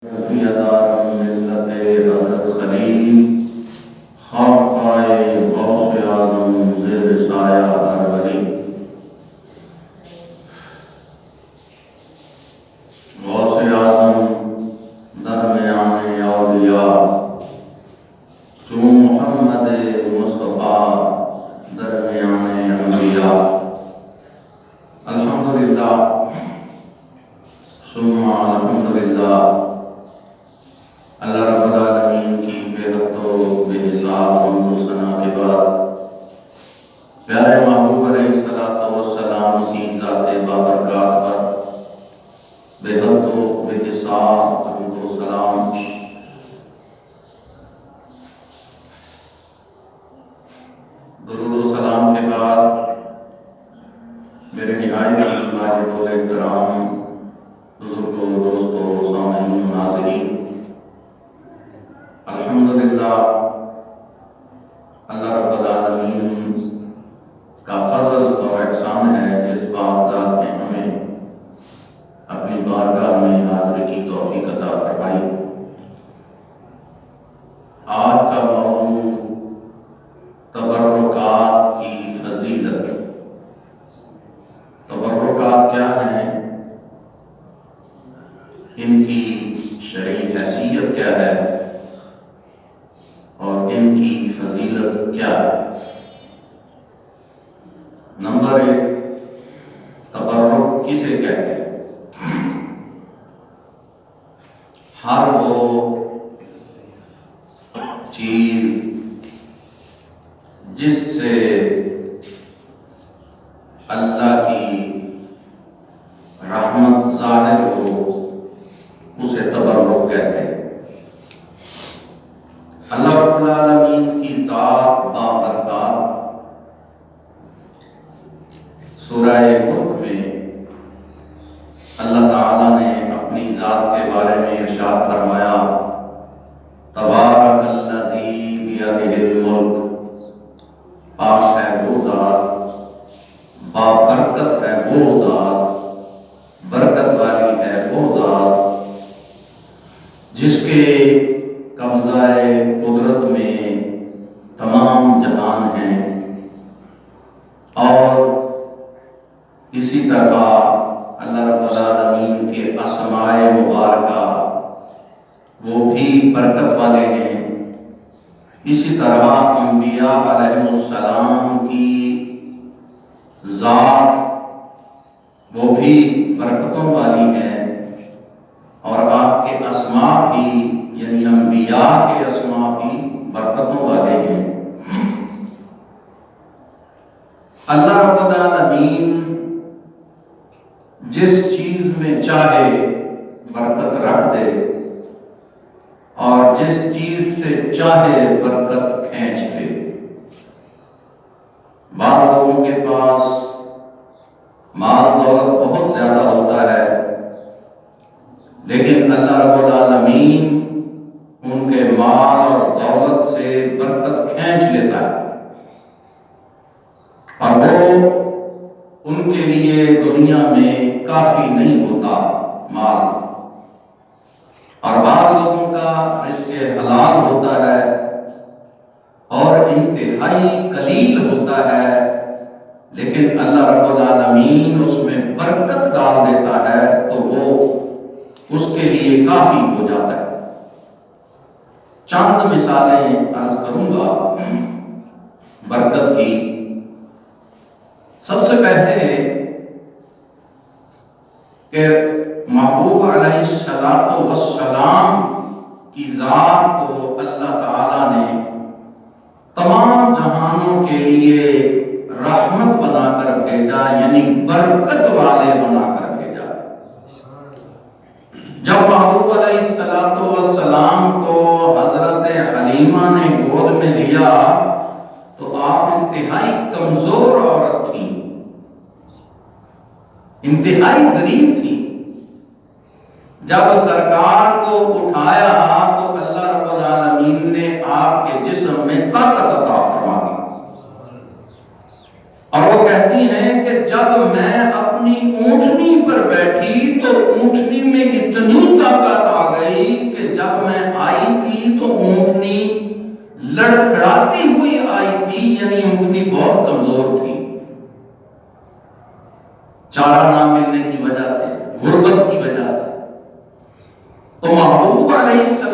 یدار ملت حضرت خلیل خاقۂ غوث اعظم زیر سایہ ہر ولی غوث اعظم درمیان اولیاء چون محمد مصطفیٰ درمیان انبیاء الحمدللہ ثم الحمدللہ اللہ رب العالمین کی بے حد و بے حساب حمد و ثنا کے بعد پیارے محبوب علیہ السلام کی ذات بابرکات پر بے حد و بے حساب حمد و سلام درود و سلام کے بعد میرے نہایت واجب الاحترام بزرگوں دوستوں سامعین ناظرین الحمدللہ اللہ رب العالمین کا فضل اور احسان ہے جس پاک ذات نے ہمیں اپنی بارگاہ میں حاضری کی توفیق عطا فرمائی۔ آج کا موضوع تبرکات کی فضیلت۔ تبرکات کیا ہیں، ان کی شرعی حیثیت کیا ہے اور ان کی فضیلت کیا ہے۔ نمبر 1، تبرک کسے کہتے ہیں؟ ہر وہ چیز جس سے اللہ کی رحمت ظاہر ہو اسے تبرک کہتے ہیں۔ اللہ رب العالمین کی ذات بابرکات سورہ ملک میں اللہ تعالیٰ نے اپنی ذات کے بارے میں ارشاد فرمایا، تبارک الذی بیدہ الملک، پاک ہے وہ ذات، بابرکت ہے وہ ذات، برکت والی ہے وہ ذات جس کے قبضہ قدرت میں تمام جہان ہیں، اور اسی طرح اللہ رب العالمین کے اسماء مبارکہ وہ بھی برکت والے ہیں۔ اسی طرح انبیاء علیہ السلام کی ذات وہ بھی برکتوں والی ہے، اور آپ کے اسماء بھی یعنی انبیاء کے اسماء بھی برکتوں والے ہیں۔ اللہ رب العالمین جس چیز میں چاہے برکت رکھ دے اور جس چیز سے چاہے برکت کھینچ لے۔ بعض لوگوں کے پاس مال دولت بہت زیادہ ہوتا ہے، لیکن اللہ رب العالمین ان کے مال اور دولت سے برکت کھینچ لیتا ہے، اور وہ ان کے لیے دنیا میں کافی نہیں ہوتا مال۔ اور بعض لوگوں کا رزق حلال ہوتا ہے اور انتہائی قلیل ہوتا ہے، لیکن اللہ رب العالمین اس میں برکت ڈال دیتا ہے تو وہ اس کے لیے کافی ہو جاتا ہے۔ چند مثالیں عرض کروں گا برکت کی۔ سب سے پہلے کہ محبوب علیہ السلام کی ذات کو اللہ تعالیٰ نے تمام جہانوں کے لیے رحمت بنا کر بھیجا، یعنی برکت والے بنا کر بھیجا۔ جب محبوب علیہ السلام کو حضرت حلیمہ نے گود میں لیا تو آپ انتہائی کمزور عورت تھی، انتہائی غریب تھی۔ جب سرکار کو اٹھایا تو اللہ رب العالمین نے آپ کے جسم میں طاقت عطا فرما دی، اور وہ کہتی ہیں کہ جب میں اپنی اونٹنی پر بیٹھی تو اونٹنی میں اتنی طاقت آ گئی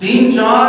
3-4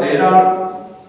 13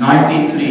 93।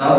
10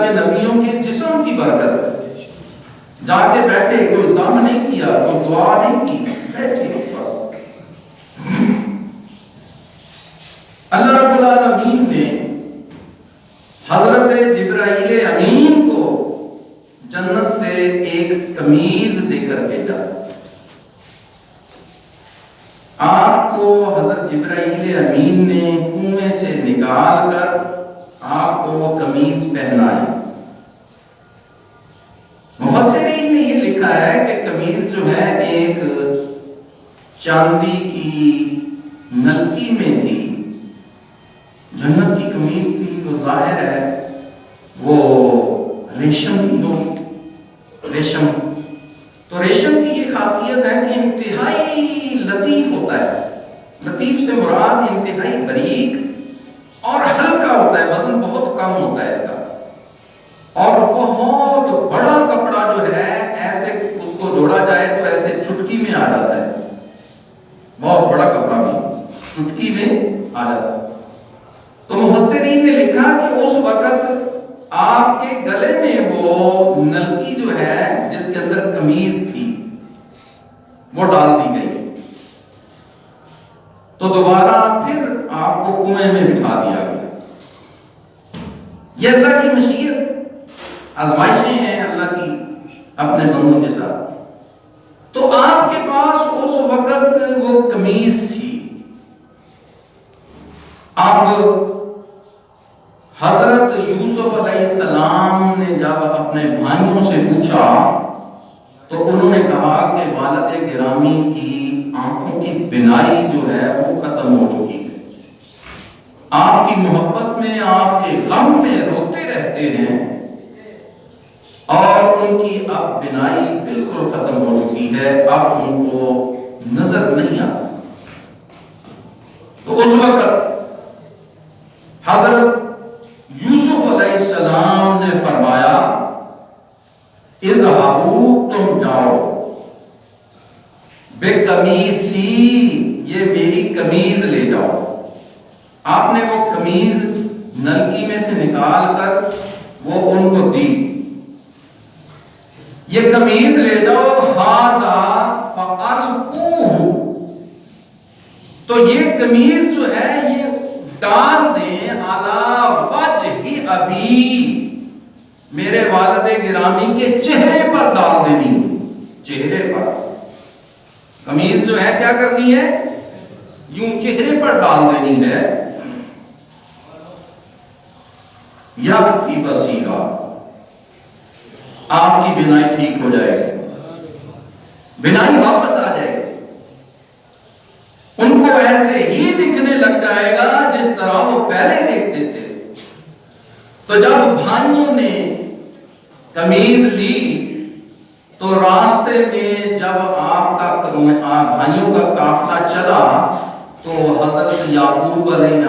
اللہ کے نبیوں کے جسم کی برکت ہے. جا کے بیٹھے, کوئی دم نہیں کیا, کوئی دعا نہیں کی, بیٹھے بس. اللہ رب العالمین نے حضرت جبرائیل امین کو جنت سے ایک قمیض دے کر بھیجا. آپ کو حضرت جبرائیل امین نے کنویں سے نکال کر آپ کو وہ قمیض پہنائی. مفسرین نے یہ لکھا ہے کہ قمیض جو ہے ایک چاندی کی نلکی میں تھی. جنت کی قمیض تھی, وہ ظاہر ہے وہ ریشم کی ہو. ریشم تو ریشم کی یہ خاصیت ہے کہ انتہائی لطیف ہوتا ہے. لطیف سے مراد انتہائی باریک اور ہلکا ہوتا ہے, وزن بہت کم ہوتا ہے اس کا, اور بہت بڑا کپڑا جو ہے ایسے اس کو جوڑا جائے تو ایسے چٹکی میں آ جاتا ہے. بہت بڑا کپڑا بھی چٹکی میں آ جاتا ہے. تو مفسرین نے لکھا کہ اس وقت آپ کے گلے میں وہ نلکی جو ہے جس کے اندر قمیض تھی وہ ڈال دی گئی. تو دوبارہ پھر آپ کو کنویں میں بٹھا دیا گیا. یہ اللہ کی مشیت, آزمائشیں ہیں اللہ کی اپنے بندوں کے ساتھ. تو آپ کے پاس اس وقت وہ قمیض تھی. اب حضرت یوسف علیہ السلام نے جب اپنے بھائیوں سے پوچھا تو انہوں نے کہا کہ والد گرامی کی آنکھوں کی بینائی جو ہے وہ ختم ہو چکی ہے. آپ کی محبت میں, آپ کے غم میں روتے رہتے ہیں, اور ان کی اب بینائی بالکل ختم ہو چکی ہے, اب ان کو نظر نہیں آتا. تو اس وقت حضرت یوسف علیہ السلام نے فرمایا اذهبوا, تم جاؤ, بقمیصی, یہ میری قمیض لے جاؤ. آپ نے وہ قمیض نلکی میں سے نکال کر وہ ان کو دی. یہ قمیض لے جاؤ, ھذا فألقوہ, تو یہ قمیض جو ہے یہ ڈال دیں علی وجہ ابی, میرے والد گرامی کے چہرے پر ڈال دینی. چہرے پر قمیض جو ہے کیا کرنی ہے, یوں چہرے پر ڈال دینی ہے. یا کی بصیرہ, آپ کی بینائی ٹھیک ہو جائے گی, بینائی واپس آ جائے گی. ان کو ایسے ہی دکھنے لگ جائے گا جس طرح وہ پہلے دیکھتے تھے. تو جب بھائیوں نے قمیض لی تو راستے میں جب آپ کا بھائیوں کا قافلہ چلا تو حضرت یعقوب علیہ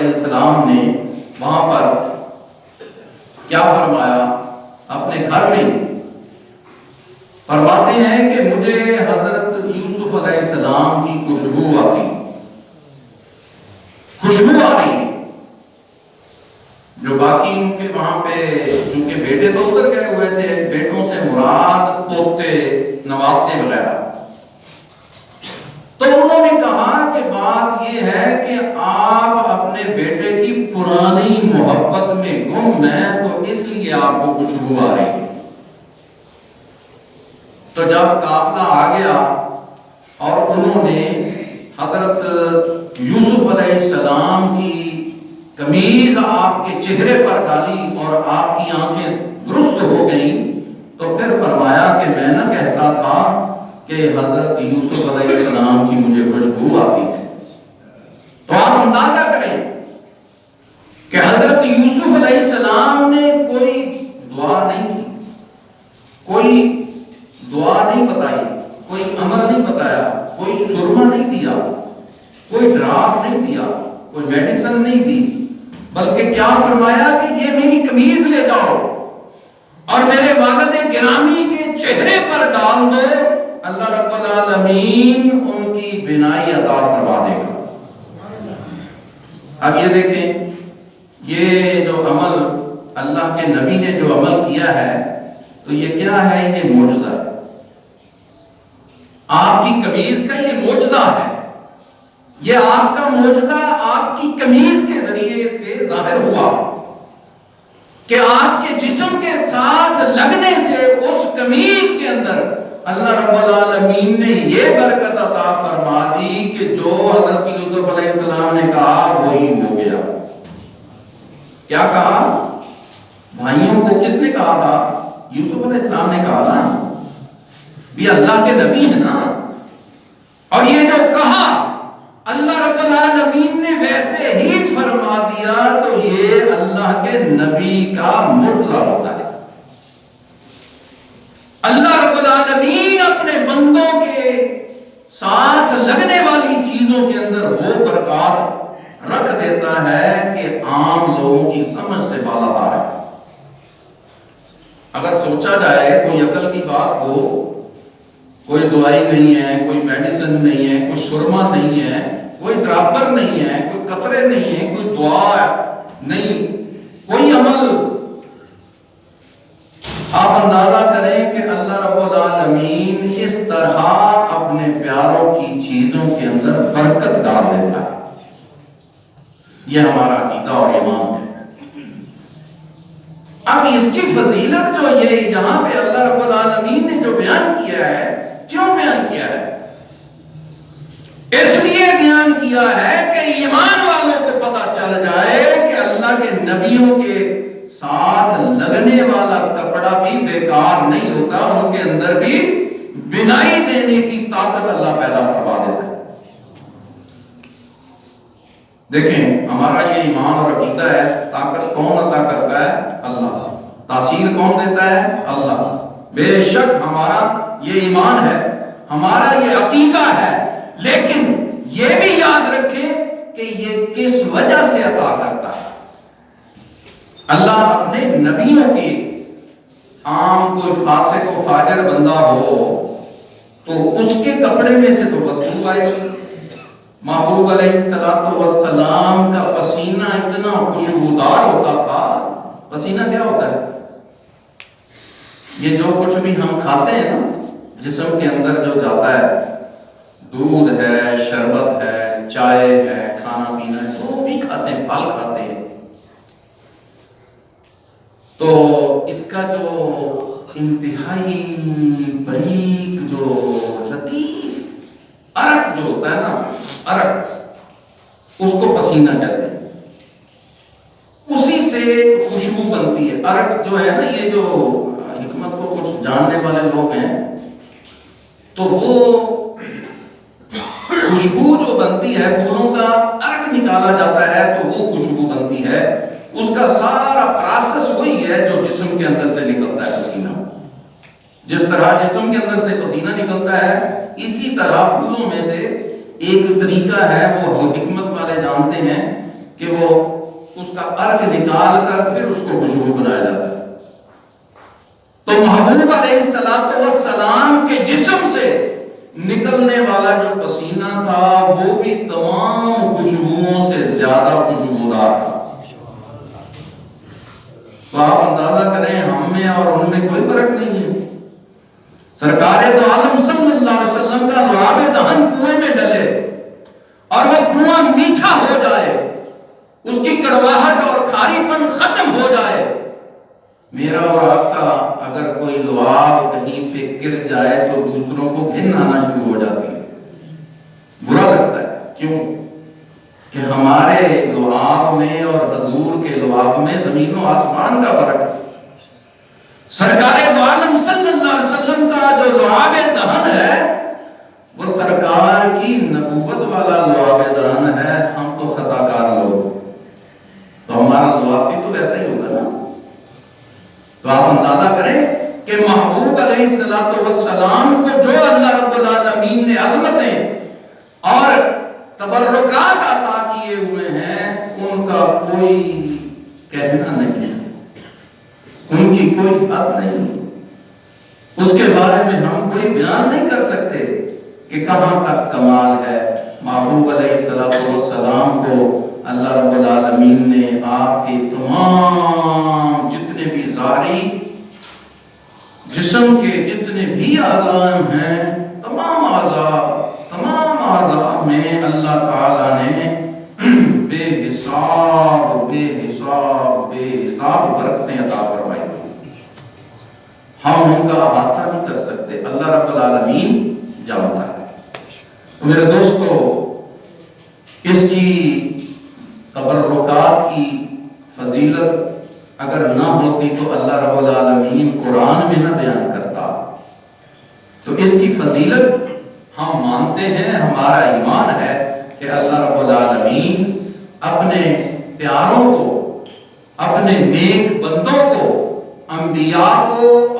السلام نے وہاں پر کیا فرمایا, اپنے گھر میں فرماتے ہیں کہ مجھے حضرت یوسف علیہ السلام کی خوشبو آ رہی ہے. جو باقی ان کے وہاں پہ چونکہ بیٹے تو اتر گئے ہوئے تھے, بیٹوں سے مراد پوتے, نواسے وغیرہ, تو انہوں نے کہا کہ بات یہ ہے کہ آپ اپنے بیٹے کی پرانی محبت میں گم ہیں تو اس لیے آپ کو خوشبو آ رہی ہے. تو جب قافلہ آ گیا اور انہوں نے حضرت یوسف علیہ السلام کی قمیض آپ کے چہرے پر ڈالی اور آپ کی آنکھیں درست ہو گئیں, تو پھر فرمایا کہ میں نہ کہتا تھا کہ حضرت یوسف علیہ السلام کی مجھے خوشبو آتی ہے. تو آپ اندازہ کریں کہ حضرت یوسف علیہ السلام نے کوئی دعا نہیں کی, کوئی دعا نہیں بتائی, کوئی عمل نہیں بتایا, کوئی سرما نہیں دیا, کوئی ڈراپ نہیں دیا, کوئی میڈیسن نہیں دی, بلکہ کیا فرمایا کہ یہ میری قمیض لے جاؤ اور میرے والد گرامی کے چہرے پر ڈال دو, اللہ رب العالمین ان کی بینائی عطا فرما دے گا. اب یہ دیکھیں, یہ جو عمل اللہ کے نبی نے جو عمل کیا ہے تو یہ کیا ہے؟ یہ معجزہ ہے۔ آپ کی قمیض کا یہ معجزہ ہے، یہ آپ کا معجزہ آپ کی قمیض کے ذریعے سے ظاہر ہوا کہ آپ کے جسم کے ساتھ لگنے سے اس قمیض کے اندر اللہ رب العالمین نے یہ برکت عطا فرما دی کہ جو حضرت یوسف علیہ السلام نے کہا وہی ہو گیا۔ کیا کہا؟ بھائیوں کو کس نے کہا تھا؟ یوسف علیہ السلام نے کہا نا، بھی اللہ کے نبی ہے نا، اور یہ جو کہا اللہ رب العالمین نے ویسے ہی فرما دیا، تو یہ اللہ کے نبی کا معجزہ ہوتا ہے۔ اللہ رب العالمین اپنے بندوں کے ساتھ لگنے والی چیزوں کے اندر وہ برکات رکھ دیتا ہے کہ عام لوگوں کی سمجھ سے بالاتر ہے۔ اگر سوچا جائے کوئی عقل کی بات ہو، کوئی دوائی نہیں ہے، کوئی میڈیسن نہیں ہے، کوئی سرما نہیں ہے، کوئی ڈراپر نہیں ہے، کوئی قطرے نہیں ہے، کوئی دعا نہیں، کوئی عمل، آپ اندازہ کریں کہ اللہ رب العالمین اس طرح اپنے پیاروں کی چیزوں کے اندر برکت ڈال دیتا ہے۔ یہ ہمارا عقیدہ اور ایمان ہے۔ اب اس کی فضیلت جو یہ یہاں پہ اللہ رب العالمین نے جو بیان کیا ہے، کیوں بیان کیا ہے؟ اس لیے بیان کیا ہے کہ ایمان والوں کو پتہ چل جائے کہ اللہ کے نبیوں کے ساتھ لگنے والا کپڑا بھی بیکار نہیں ہوتا، ان کے اندر بھی بنائی دینے کی طاقت اللہ پیدا فرما دیتا ہے۔ دیکھیں ہمارا یہ ایمان اور عقیدہ ہے، طاقت کون عطا کرتا ہے؟ اللہ۔ تاثیر کون دیتا ہے؟ اللہ۔ بے شک ہمارا یہ ایمان ہے، ہمارا یہ عقیدہ ہے، لیکن یہ بھی یاد رکھیں کہ یہ کس وجہ سے عطا کرتا ہے۔ اللہ اپنے نبیوں کی، عام کوئی فاسق و فاجر بندہ ہو تو اس کے کپڑے میں سے تو بدبو آئے گی۔ محبوب علیہ السلام کا پسینہ اتنا خوشبودار ہوتا تھا۔ پسینہ کیا ہوتا ہے؟ یہ جو کچھ بھی ہم کھاتے ہیں نا، جسم کے اندر جو جاتا ہے، دودھ ہے، شربت ہے، چائے ہے، کھانا پینا ہے، جو بھی کھاتے ہیں، پھل کھاتے ہیں، تو اس کا جو انتہائی باریک جو لطیف عرق جو ہوتا ہے نا، عرق، اس کو پسینہ کہتے ہیں۔ اسی سے خوشبو بنتی ہے۔ عرق جو ہے نا، یہ جو حکمت کو کچھ جاننے والے لوگ ہیں تو وہ خوشبو جو بنتی ہے، پھولوں کا عرق نکالا جاتا ہے تو وہ خوشبو بنتی ہے۔ اس کا سارا پروسیس وہی ہے جو جسم کے اندر سے نکلتا ہے پسینہ۔ جس طرح جسم کے اندر سے پسینہ نکلتا ہے، اسی طرح پھولوں میں سے ایک طریقہ ہے، وہ حکمت والے جانتے ہیں کہ وہ اس کا عرق نکال کر پھر اس کو خوشبو بنایا جاتا ہے۔ تو محبوب علیہ السلام کے جسم سے نکلنے والا جو پسینہ تھا وہ بھی تمام خوشبوؤں سے زیادہ خوشبودار تھا۔ تو آپ اندازہ کریں ہم میں اور ان میں کوئی فرق نہیں ہے۔ سرکار دو عالم صلی اللہ علیہ وسلم کا لعاب دہن کنویں میں ڈلے اور وہ کنواں میٹھا ہو جائے، اس کی کڑواہٹ اور کھاری پن ختم ہو جائے، میرا اور آپ کا اگر کوئی لعاب کہیں پہ گر جائے تو دوسروں کو گھن آنا شروع ہو جاتی ہے، برا لگتا ہے۔ کیوں؟ کہ ہمارے لعاب میں اور حضور کے لعاب میں زمین و آسمان کا فرق ہے۔ سرکار دو عالم صلی اللہ علیہ وسلم کا جو لعاب دہن ہے وہ سرکار کی نبوت والا لعاب دہن ہے۔ ہم تو خطا کار لوگ، تو ہمارا لعاب بھی تو ویسا ہی ہوگا نا۔ تو آپ اندازہ کریں کہ محبوب علیہ السلام کو جو اللہ رب العالمین نے عظمتیں اور تبرکات عطا کیے ہوئے ہیں، ان کا کوئی کہنا نہیں ہے، ان کی کوئی حد نہیں، اس کے بارے میں ہم کوئی بیان نہیں کر سکتے کہ کہاں تک کمال ہے۔ محبوب علیہ السلام کو اللہ رب العالمین نے آپ کے تمام ظاہری جسم کے جتنے بھی اعضاء ہیں، تمام اعضاء میں اللہ تعالیٰ نے بے حساب برکتیں عطا فرمائی ہوئی۔ ہم ان کا احاطہ نہیں کر سکتے، اللہ رب العالمین جانتا ہے۔ تو میرے دوستو، اس کی تبرکات کی فضیلت اگر نہ ہوتی تو اللہ رب العالمین قرآن میں نہ بیان کرتا۔ تو اس کی فضیلت ہم مانتے ہیں، ہمارا ایمان ہے کہ اللہ رب العالمین اپنے پیاروں کو، اپنے نیک بندوں کو، انبیاء کو،